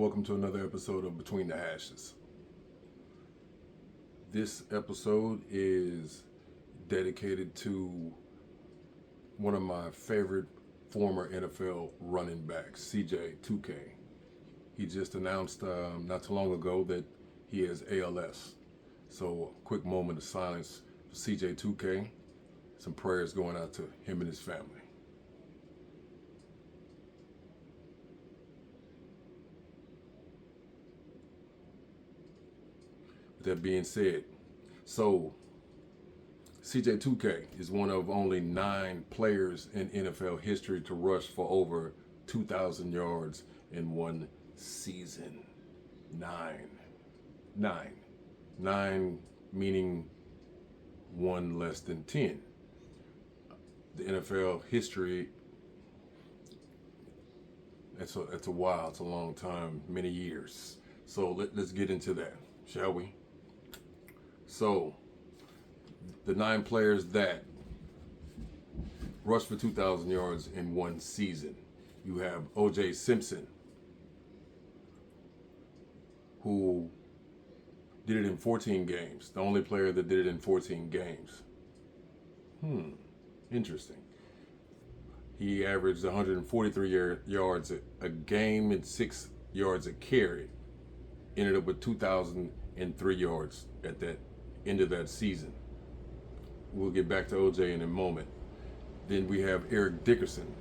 welcome to another episode of Between the Hashes. This episode is dedicated to one of my favorite former NFL running backs, CJ2K. He just announced not too long ago that he has ALS. So a quick moment of silence for CJ2K. Some prayers going out to him and his family. With that being said, so CJ2K is one of only 9 players in NFL history to rush for over 2,000 yards in one season. 9 meaning one less than 10. The NFL history, that's a while, it's a long time, many years. So let's get into that, shall we? So, the 9 players that rushed for 2,000 yards in one season. You have O.J. Simpson, who did it in 14 games. The only player that did it in 14 games. Interesting. He averaged 143 yards a game and 6 yards a carry. Ended up with 2,003 yards at that end of that season. We'll get back to OJ in a moment. Then we have Eric Dickerson.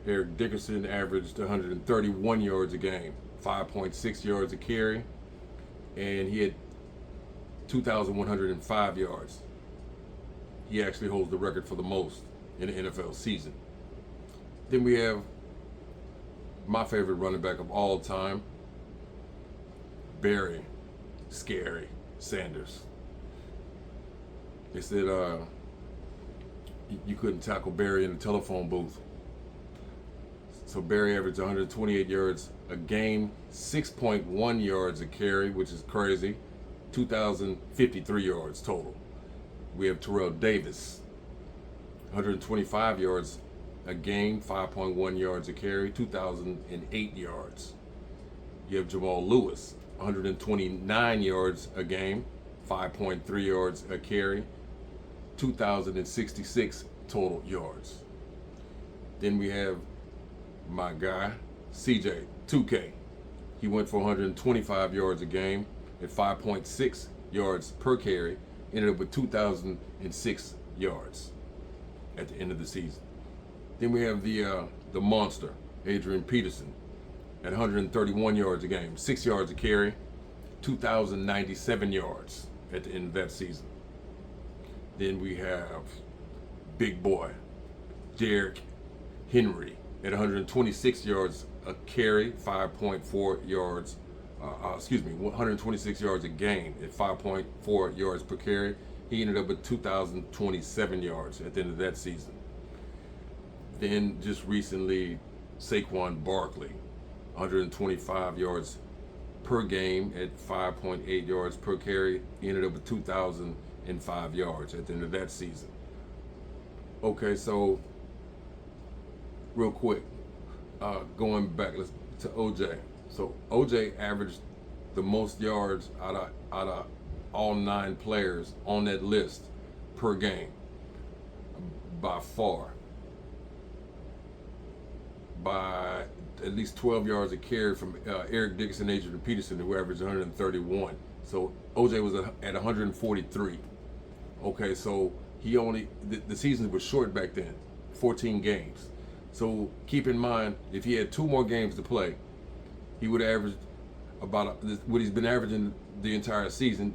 Eric Dickerson averaged 131 yards a game, 5.6 yards a carry, and he had 2,105 yards. He actually holds the record for the most in an NFL season. Then we have my favorite running back of all time, Barry Scary Sanders. They said you couldn't tackle Barry in the telephone booth. So Barry averaged 128 yards a game, 6.1 yards a carry, which is crazy, 2,053 yards total. We have Terrell Davis, 125 yards a game, 5.1 yards a carry, 2,008 yards. You have Jamal Lewis, 129 yards a game, 5.3 yards a carry, 2,066 total yards. Then we have my guy, CJ2K. He went for 125 yards a game at 5.6 yards per carry, ended up with 2,006 yards at the end of the season. Then we have the monster, Adrian Peterson, at 131 yards a game, 6 yards a carry, 2,097 yards at the end of that season. Then we have big boy, Derrick Henry, at 126 yards a carry, 5.4 yards, 126 yards a game at 5.4 yards per carry. He ended up with 2,027 yards at the end of that season. Then just recently, Saquon Barkley, 125 yards per game at 5.8 yards per carry. He ended up with 2,005 yards at the end of that season. Okay, so real quick, going back to OJ. So OJ averaged the most yards out of all 9 players on that list per game by far, by at least 12 yards a carry from Eric Dickerson, Adrian Peterson, who averaged 131. So OJ was at 143. Okay, so he only, the season was short back then, 14 games. So keep in mind, if he had 2 more games to play, he would have averaged about what he's been averaging the entire season.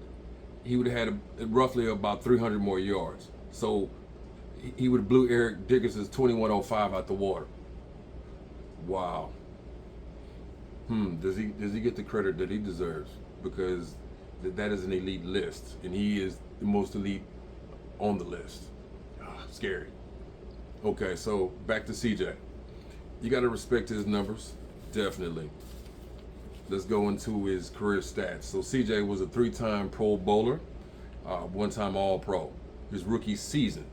He would have had roughly about 300 more yards. So he would have blew Eric Dickerson's 2105 out the water. Wow. Does he get the credit that he deserves? Because that is an elite list, and he is the most elite on the list. Scary. Okay, so back to CJ. You got to respect his numbers, definitely. Let's go into his career stats. So CJ was a 3-time Pro Bowler, 1-time All-Pro. His rookie season,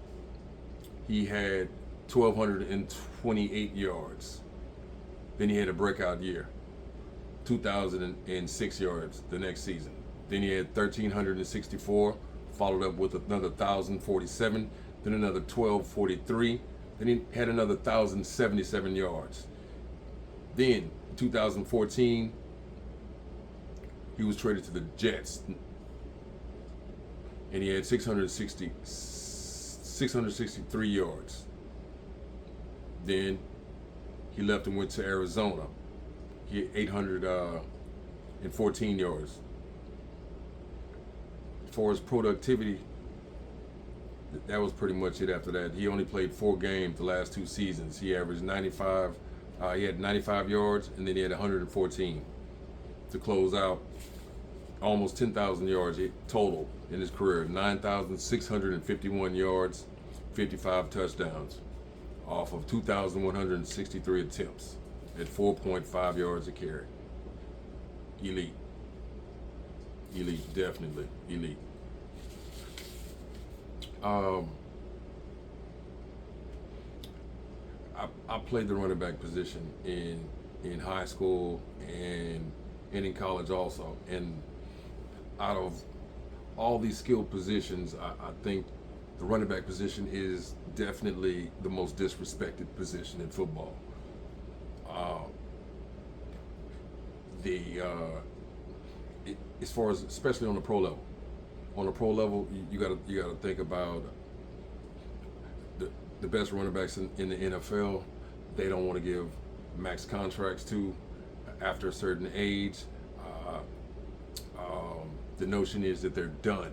he had 1,228 yards. Then he had a breakout year. 2,006 yards the next season. Then he had 1,364, followed up with another 1,047, then another 1,243. Then he had another 1,077 yards. Then 2014, he was traded to the Jets, and he had 663 yards. Then he left and went to Arizona. He had 814 yards. As far as productivity, that was pretty much it after that. He only played 4 games the last 2 seasons. He averaged 95. He had 95 yards, and then he had 114 to close out. Almost 10,000 yards total in his career. 9,651 yards, 55 touchdowns, off of 2,163 attempts at 4.5 yards a carry. Elite. Elite, definitely elite. I played the running back position in high school and in college also. And out of all these skilled positions, I think the running back position is definitely the most disrespected position in football. As far as, especially on the pro level, you gotta think about the best running backs in the NFL. They don't want to give max contracts to after a certain age. The notion is that they're done,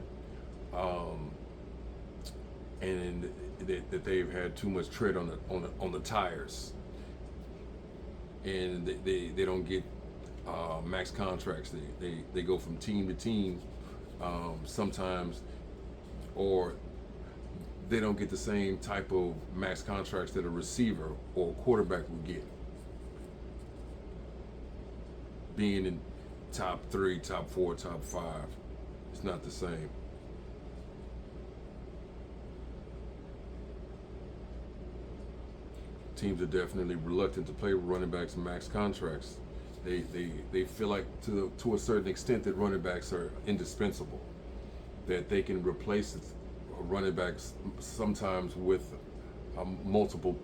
and that they've had too much tread on the tires, and they don't get max contracts. They go from team to team sometimes, or they don't get the same type of max contracts that a receiver or a quarterback would get. Being in top 3, top 4, top 5, it's not the same. Teams are definitely reluctant to play with running backs and max contracts. They feel like to a certain extent that running backs are indispensable, that they can replace running backs sometimes with multiple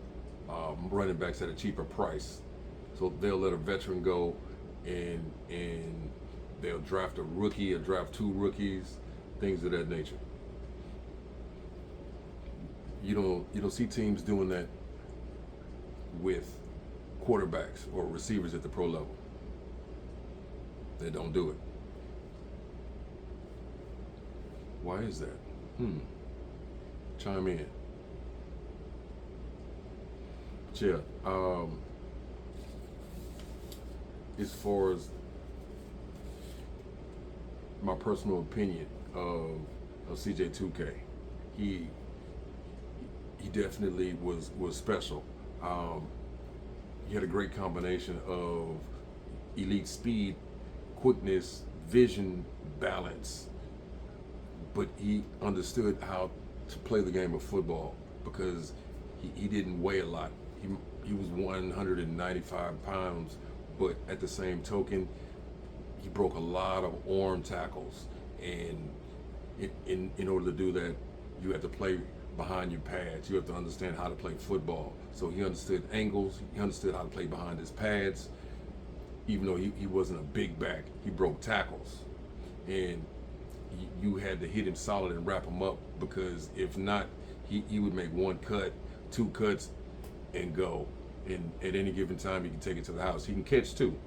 running backs at a cheaper price. So they'll let a veteran go, and they'll draft a rookie or draft 2 rookies, things of that nature. You don't see teams doing that with quarterbacks or receivers at the pro level. They don't do it. Why is that? Chime in. But yeah, as far as my personal opinion of CJ2K, he definitely was special. He had a great combination of elite speed, quickness, vision, balance, but he understood how to play the game of football because he didn't weigh a lot. He was 195 pounds, but at the same token, he broke a lot of arm tackles, and in order to do that, you have to play behind your pads. You have to understand how to play football. So he understood angles. He understood how to play behind his pads. Even though he wasn't a big back, he broke tackles, and you had to hit him solid and wrap him up, because if not, he would make 1 cut, 2 cuts, and go. And at any given time, he can take it to the house. He can catch too.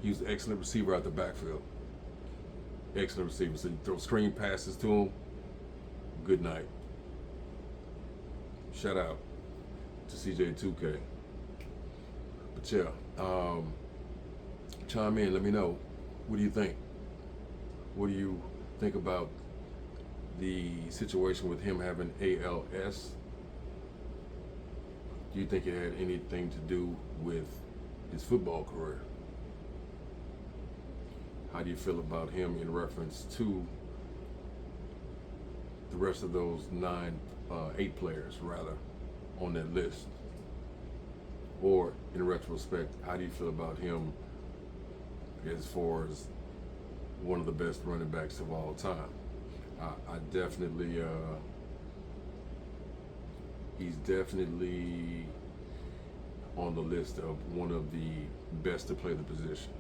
He was an excellent receiver out the backfield. Excellent receiver. So you throw screen passes to him. Good night. Shout out to CJ2K. But yeah, chime in. Let me know. What do you think? What do you think about the situation with him having ALS? Do you think it had anything to do with his football career? How do you feel about him in reference to the rest of those 8 players rather on that list? Or in retrospect, how do you feel about him as far as one of the best running backs of all time. I definitely, he's definitely on the list of one of the best to play the position,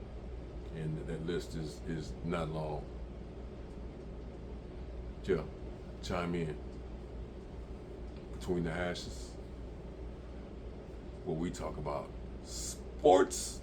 and that list is not long. Yeah, chime in between the hashes, where we talk about sports.